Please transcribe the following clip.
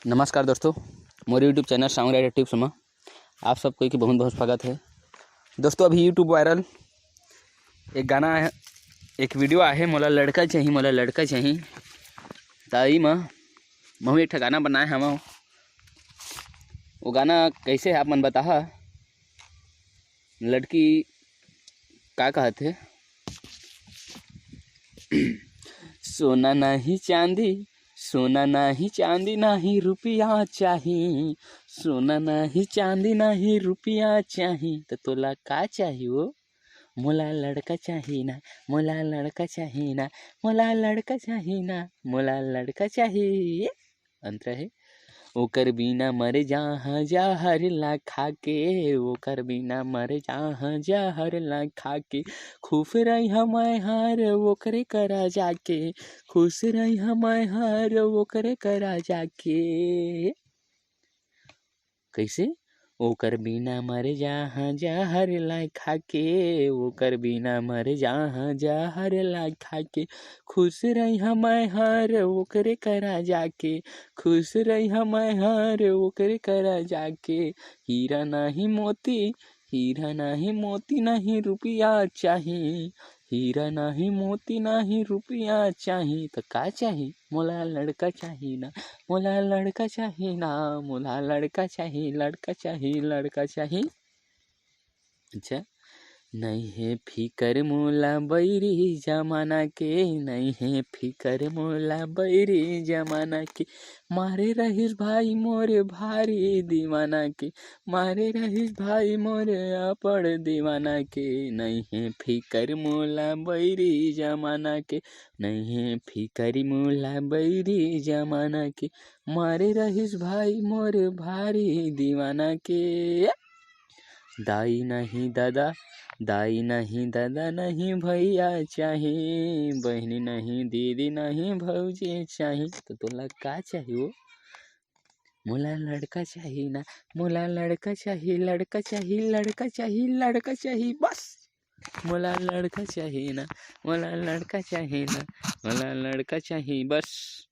नमस्कार दोस्तों, मोर YouTube channel song writer tips में आप सबको की बहुत बहुत स्वागत है। दोस्तों अभी यूट्यूब वायरल एक गाना है, एक वीडियो आहे मोला लड़का चाहिए ताई मैं एक गाना बनाए हम। वो गाना कैसे है आप मन बता। लड़की का कहते सोना नहीं चांदी नहीं रुपया चाहिए, सोना नहीं चांदी नहीं रुपया चाहिए तो तोला का चाहिए वो मोला लड़का चाहिए ना, मोला लड़का चाहिए ना, मोला लड़का चाहिए ना, मोला लड़का चाहिए। अंतर है ओकर बिना मर जहाँ जहर ला खा के, ओकर बिना मर जहाँ जहर ला खा के, खुश रही हम हर ओकरे करा जाके, खुश रही हम हर ओकरे करा जाके। कैसे ओकर बिना मर जहाँ जहर ला खा के, ओकर बिना मर जहाँ जहर ला खा के, खुश रही हम हर ओकरे करा जाके, खुश रही हम हर ओकरे करा जाके। हीरा नहीं मोती नहीं रुपया चाहिए, हीरा नहीं मोती नहीं रुपया चाहिए तो का चाहिए मोला लड़का चाहिए ना, मोला लड़का चाहिए ना, मोला लड़का चाहिए। अच्छा नहीं है फिकर मोला बैरी जमाना के, नहीं है फिकर मोला बैरी जमाना के, मारे रहीस भाई मोरे भारी दीवाना के, मारे रहीस भाई मोरे अपड़ दीवाना के। नहीं है फिकर मोला बैरी जमाना के, नहीं है फिकर मोला बैरी जमाना के, मारे रहीस भाई मोरे भारी दीवाना के। दाई नहीं दादा नहीं भैया चाहिए, बहनी नहीं दीदी नहीं भौजी चाहिए तो तोला का चाहिए वो मोला लड़का चाहिए ना, मोला लड़का चाहिए बस मोला लड़का चाहिए ना, मोला लड़का चाहिए ना, मोला लड़का चाहिए बस।